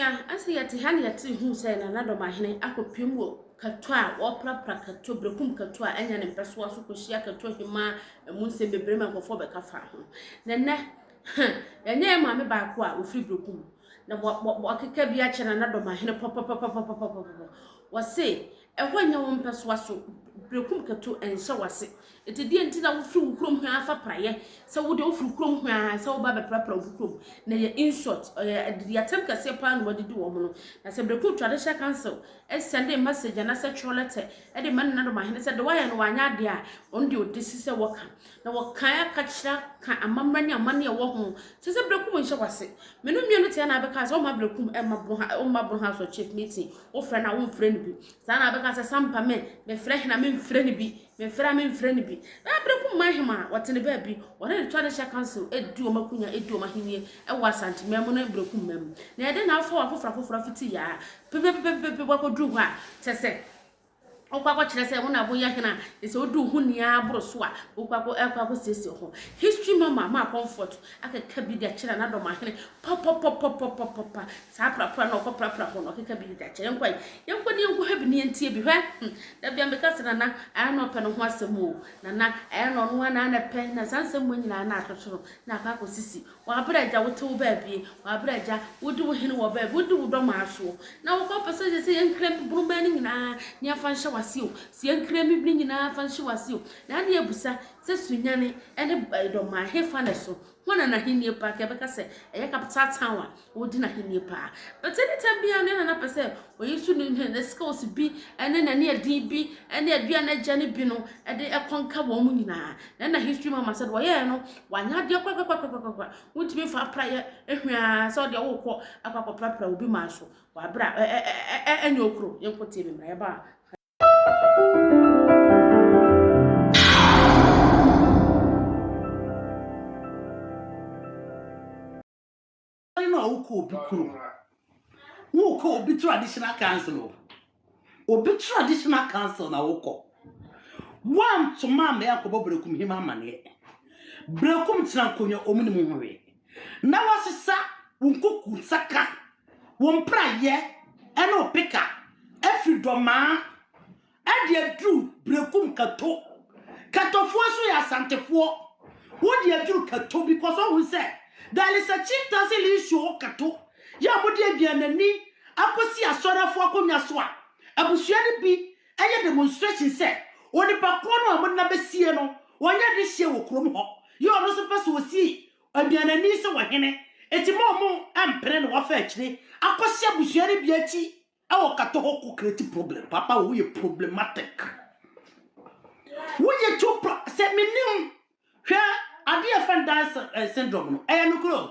Abusua ase yete ha na yete hu say na do mahene akopiem wo kato a wo prapra kato brekum kato a anya ne mpeso aso kohia kato hima emu nse bebre ma nkofo be kafa ho nene enye ma me ba ko a ofri brekum na wo akeka bi a kye na do mahene pop wo se ehwo nya wo mpeso aso brekum kato enhye wase eti die nti na wo firi wo krom hwa afa praye se wo de wo firi krom hwa se wo ba be prapra wo krom na ye insult the attempt ka se pa no wadi wo mo no na se brekum traditional council e send a message na se cholete e de man na do mahene se de waya no wanya de a on de odisi se wo ka na wo kan aka kira kan amamrani amane wo ho se brekum nhye wase menu mienu te na be ka se o ma brekum e ma bro house of chief meeting wo fra na wo mfre no bi sa na be ka se sampa me frɛ na me mfre no bi me fra me mfre no bi na brekum mahema wotene ba bi wona the traditional council edu o makunya edu o mahenie e wa santimem no brekum mem na ede na afọ afofra fiti ya pepepepe wakodru ho a tese okwakwo kire se wona bo ya hena ese odu hu nia abroso a okwakwo sese ho history mama ma comfort akeka bi da kire na do ma hene pop sa prapra na okopra ho no akeka bi da kire nkwa yenkwo ha bi ne ntie bi hwe da bia me kase na ayo no pe no ho asemo na ayo no no na pe na sansem mo nyina na atotoro na akako sisi wa braja wotewo ba bi wa braja wodi wo hene wo ba wodi wo do ma aso na wo ko pese se yenkrem buru ba ni nyina ni afa wasio si enkremi bi nyina fanshi wasio na na ebusa se sunyane ene do ma hefa na so hona na henie pa ke beka se eye capital town a wodi na henie pa but anytime bia na pese oyisu ne skills bi ene na ne adin bi ene adua na gya bi no ede ekonka wo mu nyina na history mama said wo ye no wanya de kwa wotimi fa praye ehua so de wo kọ akwa obi ma so wa bra enye okro yenkotie bi mra ye ba Woko obi traditional council na woko one to mama yakobo brekum hima mane brekum trankonya omuni muhwe na wasesa wonkoku saka wonpraye ene opeka afridoma ade adru brekum katofo so ya santefo wodi adru kato because who say there is a chief issue kato ya modi abianani akosi asorafo akomya so a abusua ne bi eye demonstration say oni pakro no amod na besie no wonya de hye wo krom ho ye ono so pese osi abianani se wo hene eti mo ampere no wafa akire akosi abusua ne bi achi e wo kato ho ko create problem papa wo ye problematic wo ye to se minim hwa ade offender syndrome no e no kro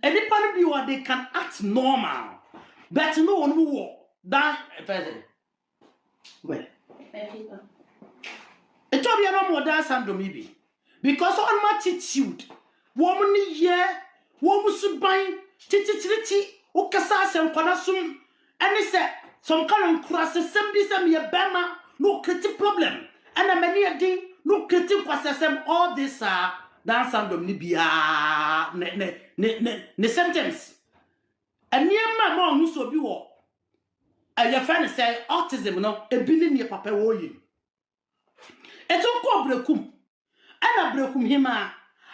enipa no bi wo they can act normal but no one who that person well it will be no more that syndrome bi because on my attitude woman ye woman suban tititi o kasa asem kwada sum any say some kind of cross sem bi sem ye bema no create problem and a many a thing no create kwasem all this that syndrome ni bia ne sentence eniema ma onu so bi wo your friend say autism no ebili ne papa wo yi eto ko brekum ana brekum hima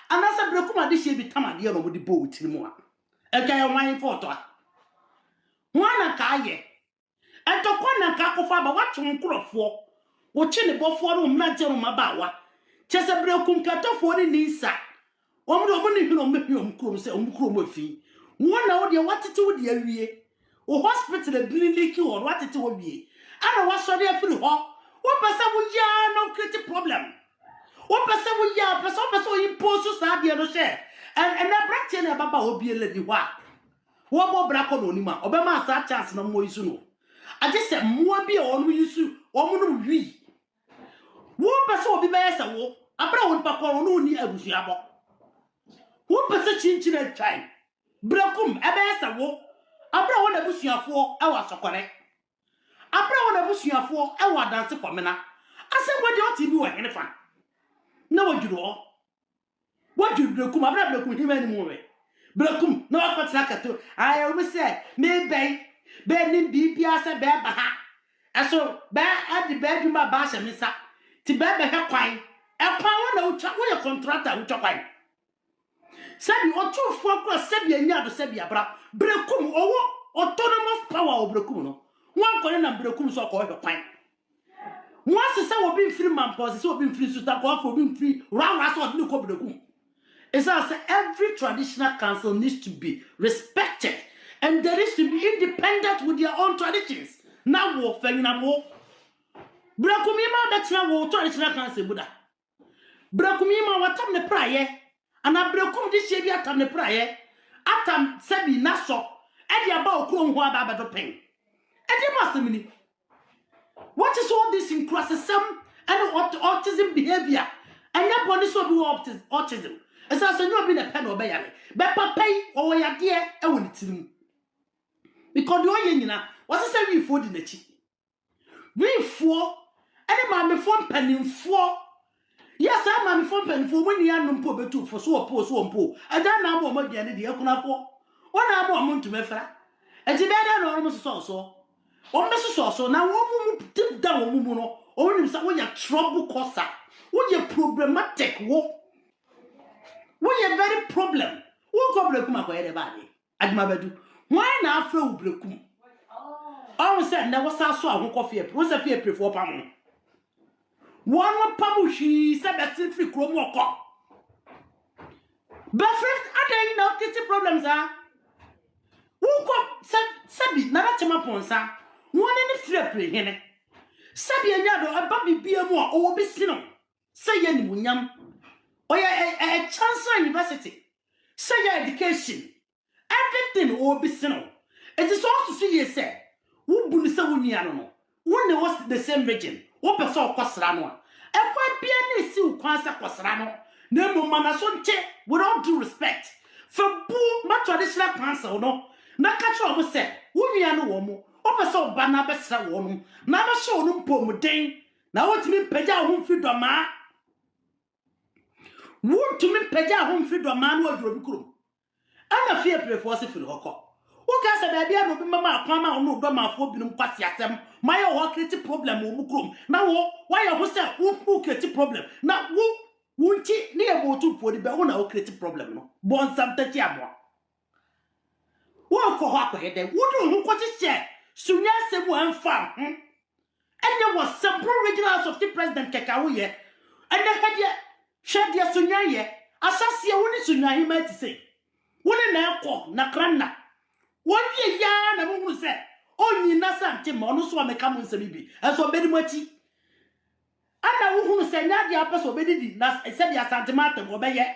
anasa brekum ade hye bi tamade no modi bo wutiri mu a eka ye wan foto a wana ka ye eto ko na ka kofa ba watun krofo wo chi ne bofo ro mna je ro mabawa chese brekum katofo ni nisa omo ni hino mehio mkrom se omkrom afi wona wo de watete wo de awie o hospital clinic wo watete wo wie ana wasori afiri ho wo pese wo ya no create problem wo pese wo ya pese wo impose sa de no she and na braktie na baba obi eledi ho a wo bo brako no nima obema sa chance na mo yisu no age se mo bi o no yisu o mo no wi wo pese obi be yesa wo abra wo pa ko no ni abusua bo wo pese chinchina twan brekum ebesa wo abra wo na busuafo e wa sokore abra wo na busuafo e wa danse kwamena asem wodi oti bi wo hene fa na woduru brekum abra brekum hima ni mu we Brakum, no akato. I always say, me be ni bibia se be ba ha. Eso be at the bedroom ba sha misa. Ti be be he kwan. E kwan wo na utwa wo ye contractor utwa kwan. Sabi otufo kwa sabi anya do sabi abra. Brakum owo autonomous power of brakum no. One kwan na brakum so ko he kwan. Once say we be free man pause, so we be free suta ko for be free round so ni ko brakum. It's as every traditional council needs to be respected and there is to be independent with their own traditions. Now wo fenina mo. Brakumima betina wo traditional council buda. Brakumima watam ne praye. Ana brakum di shebi atam ne praye. Atam sebi naso. Edi aba okro ho aba do pen. Edi masemini. What is all this inclusism and autism behavior? And your body so be autism. As I say, you be the pen or bayame. But pay or your dear, I will it to because you're young, what's the same we for the cheek? We for any mammy phone penny for. Yes, I'm mammy phone penny for when you are no poor two for so poor, so poor. I don't know more than the Yakuna for. One hour more to me, and the better almost so. Almost so now, one dip down, woman, only when you're trouble causer, when you're problematic walk. We are very problem. Who go brekum for everybody? Admabadu. Why now flow brekum? I said there was so a coffee. Was a fear before Pam. One more pamushi said that free chromo cock. But first, I don't know kitty problems are. Who got Sabi, Naratima Ponsa? One in the flip here. Sabi and Yado, a baby beer more or be sino. Say any munyam. Or a Chancellor University. Say your education. Everything will be seen. It is all to see you say. Who Bunisa Uniano? One was the same region. What person Cosrano? A quite pianist who Quansa Cosrano. No Manasonche, with all due respect. For boo, my traditional council, no. Nakacho was said, Uniano woman, or person Banabessa woman, never show them poor Mudane. Now what me Peja won't feed the ma. Would to me Peja home feed a man who drove. I'm a fear preforce for the hawk. Who can say, baby, I will be mamma, Pama, or no Doma for being Passiatem, my own creative problem, Mukrum. Now, why I was there, who creative problem? Now, who won't cheat near water for the Baona creative problem? Born some 30 more. Walk or hawk ahead, then, wouldn't what is said? Soon as they were found, and there was some pro-regionals of the President Kakawiye, and they had yet. Shed your sunyaye, Assasia wouldn't sunya he might say. Wouldn't now call Nakrana. 1 year yarn, and who said, oh, you Nasa, Tim, on so I come with Sabibi, as for Bedimati. And I who say, Nadia Pass or Bedidi, Nas, I said, Ya Santa Marta, or Baye.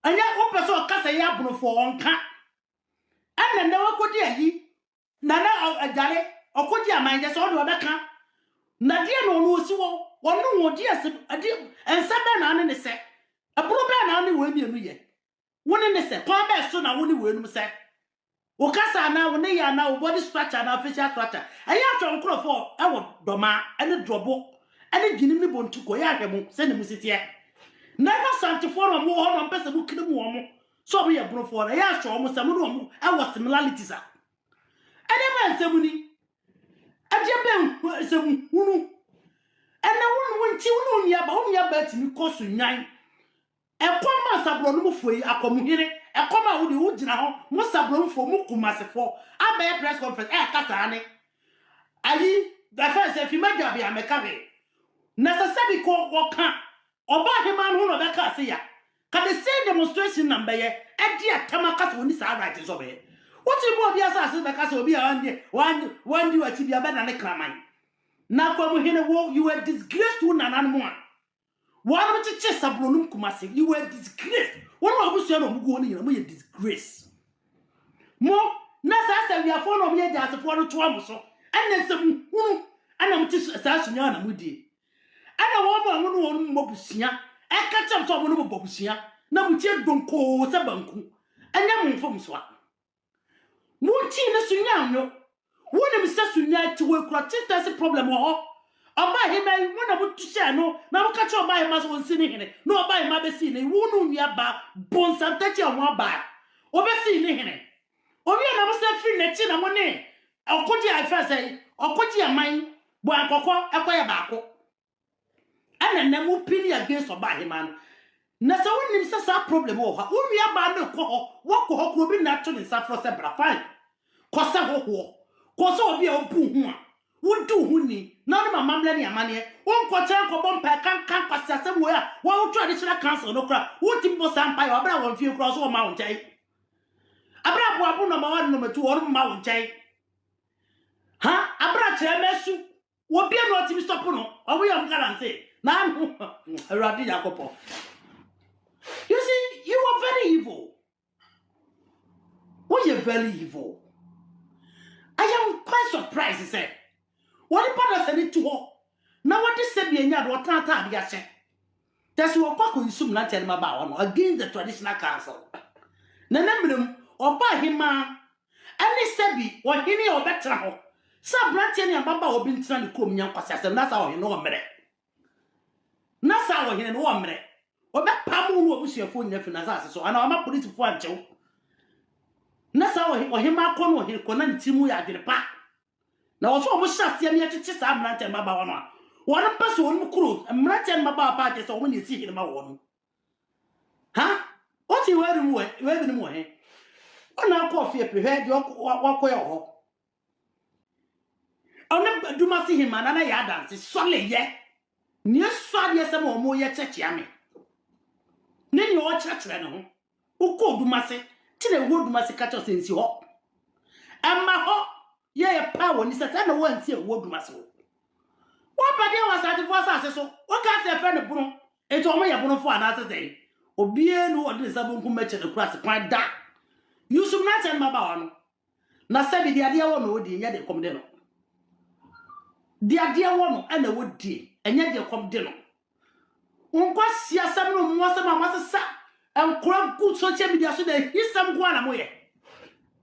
And yet, open so Casa Yabro for one cat. And then never could ye. Nana or a jolly, or could ya mind us all to a becker? Nadia no so. One no dear, and some man in the set. A poor man only will be a million. One in the set, poor best son, I only will say. Okasa now, when they are now body structure and official structure. I have to uncrow for our doma and a drop and a guinea bone to Koyakamo, send him sit here. Never something for a more on person who kill a woman. So we are brought for a year, so almost a moon, our similarities are. And a man, Semuni. A Japan, some. And I won't you know your bet me cost you 9. A comma sabron for a community, a comma with the wood now, most sabron for Mukumas for a bear press conference, a catane. Ali, the first if you make a be a mechanic. Necessary call or can't, or buy him man who of the cassia. Can the same demonstration number yet? And dear Tamakas when this right is over. What you want the assassin because will be on one you achieve your better than a clamine. Now come here, you were disgraced to an animal. Why don't you chase a blonum kumasi? You were disgraced. One of us are going to disgrace. More, Nasa, we are following me as a follow to Amoso, and then some, and I'm just assassin with you. And I want one Mobusia, I catch up some of Bobusia, now we don't call Sabanku, and I'm from Swat. Muntina Sunyano. One of Mr. Sunya to work that's a problem or buy him one of to share no now catch your buy him as one sitting in it no buy my scene won't be about bones and touch your one buy obesi ni hene obi na mo se free na chi na mo ne okoji afa sai okoji aman bo akokọ ekoye baako ana na mo pini against oba heman na se wonim se sa problem wo ha wo wi aba na ko ho wo ko ho ko bi na to ni safro se bra fine ko se ho ko so obi a opu hu a wo du hu ni na no mamamle ni amane wo nko cha ko bom pa kan kwase asem wo ya wo traditional council no kra wo timbo sampa ya obra won fie kra so ma won chai abra bo abu number 1 number 2 wo ma won chai ha abra chere mesu wo bia no timi stop no owo ya mgalante na Radi Yakopo. You see, you are very evil. Oh, you're very evil. I am quite surprised, he said. What about us any to her? Now what is said being yard what time you say? That's what Paco is soon not tell him about against the traditional council. Nanambrum or buy him man. Any sebi or any or better. Some not telling Baba or been trying to come young possess, and that's how you know a minute. Nasa wa hene no omre obepamu no obusuafo nyafi na sase so ana ma police fo anchew nasa wa hema ko no hene ko na ntimu ya adwene pa na wo so omo hyase am yechichi sa amrante maba wono a wona pese wonu kuro amrante maba pa je so omo ne si hene ma wono ha oti weru mu we bi mu he ona ko fie prehwe de wakoye ho ona duma si hema na ya dance sole ye ni swadi esem omo ye chechia me ne ni o chechire ne ho uko dumase ti na wo dumase ka cho sensi ho amma ho ye power ni sata na wansi e wo dumase ho wa pade wa sati fo sa so o ka se fe ne bunu e to omo ye bunu fo ana sese obie nu o de sabon ku meche ne kura se kwan da yusuf na chen maba wa no na sabi dia dia wo no odi nya de kom de no dia wo no ana wo die enye de kom de no unko siasam no mo sama masasa enkura ku social media so de hisam ko ana moye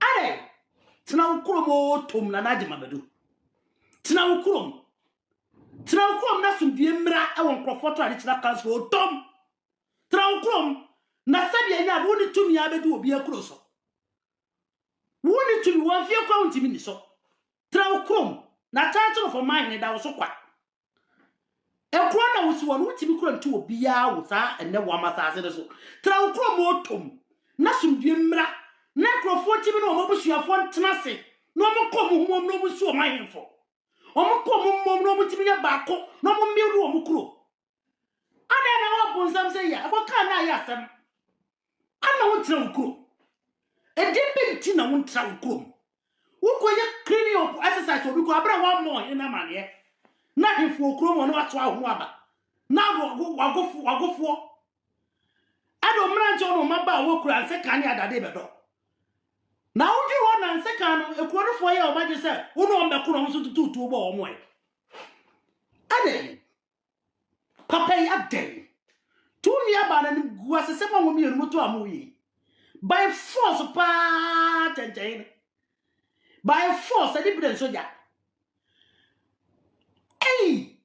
are tina ukuro mo tom na naje mabadu tina ukuro na sumdie mra e won krofoto ade tina kanso tom tina ukuro na sabi enya wo ni tumi abedu obi akuro so wo ni tumi wo fie kwa untimi ni so tina ukuro na chancho for mine da wo so kwa ekro na wusi won wutimi kro ntu obia wo sa enne wo amasase de so tra wo kro mo tom na sumdie mra na krofo timi no mo busuafo ntena se no mo kom humom no busu o mahemfo o mo kom humom no mo timi ya baako no mo miru o mo kro ada na wo bonsam se ya ko ka na ya asem ana wo tra wo kro e de penti na wo tra wo kro wo ko ye cleaning up exercise obi ko abra wa mo ina mane na hifo kromo no ato ahu aba na wagofo ado mranche no maba wo kura anse kan ya dade bedo na wudi ho na anse kan no ekuro no fo ye o baje se wo no mbekuro no so tutu bo o mo e ade papa ya den tu ni aba na gua se se mo mi enu to amu yi by force pa tenjen by force ade bi den soja hey,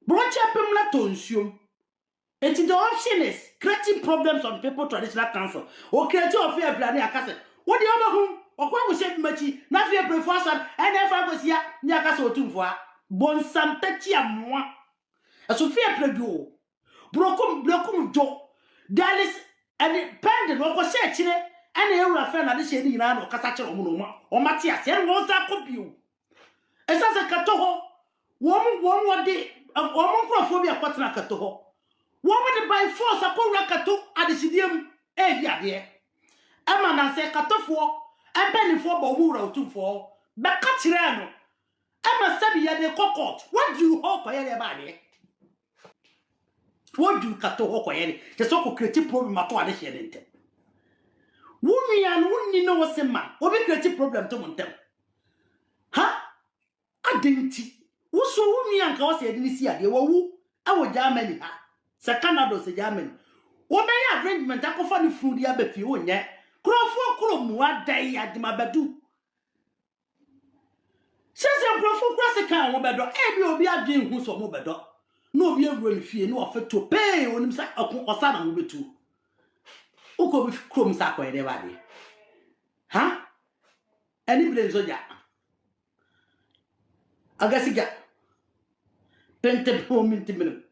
brocha pemla tonsium. And the option is creating problems on people traditional council. Or creating a fair plan akase. What the other whom or kwa we machi na fear preferson and if I was here nyakase otumfo bon santachi amwa. Aso fear predu. Blokum jo. Dallas and pendant or ko share chire and e wura fe na de she ni na no kasa kire omo no ma. O mati ase en won sa kopiu. Esa se kato ho won de crofobia kwatna kato ho won de by force akowra kato adesidiem e biade ama na se katofo empenifo bo wura otumfo be ka kire no ama sabi ya de kokot what do you hope ya ba de what do you kato ho ko ye te so ko create problem ato ade she de ntem wumi ya no wonni no wosema obi create problem to montem ha adenti wuso wumi anka wose ede ni si ade wawu awo Germany ha se Canada se Germany wo be ya arrangement akofa ni funu dia be fi onye krofo kromu adai adima bedu sese krofo krose kan wo bedo e bi obi adwen hu so mo bedo no obi ewuro ni fie no ofeto pay onim sa osa na wo betu uko bi krom sa ko ede ba de ha any place so ja agasiga pente moment minimum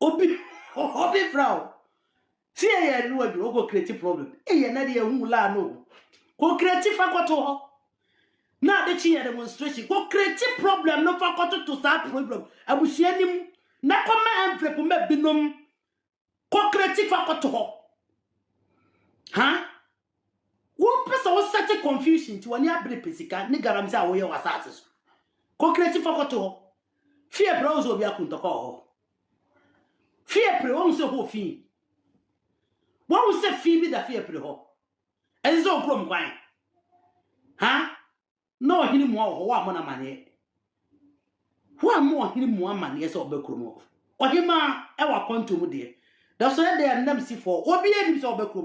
obi frau see ya no adwo go create problem e na de hu la no go create fakoto ho na de chi demonstration go create problem no fakoto to start problem abusuanim na koma envelope ma binom go create fakoto ho ha wo pesa wo set confusion ti woni abre pesika ni garam say wo ye wasase so go create fakoto ho fear browse obi akuntoko ho fear pre won se ho fi won se fi bi da fear pre ho enzo krom kwan ha no hini mu ho wa mo na mane wa mo hini mu amane se obekrom ho ohima e wa konto mu de da so de ndam si for obi enim se obekrom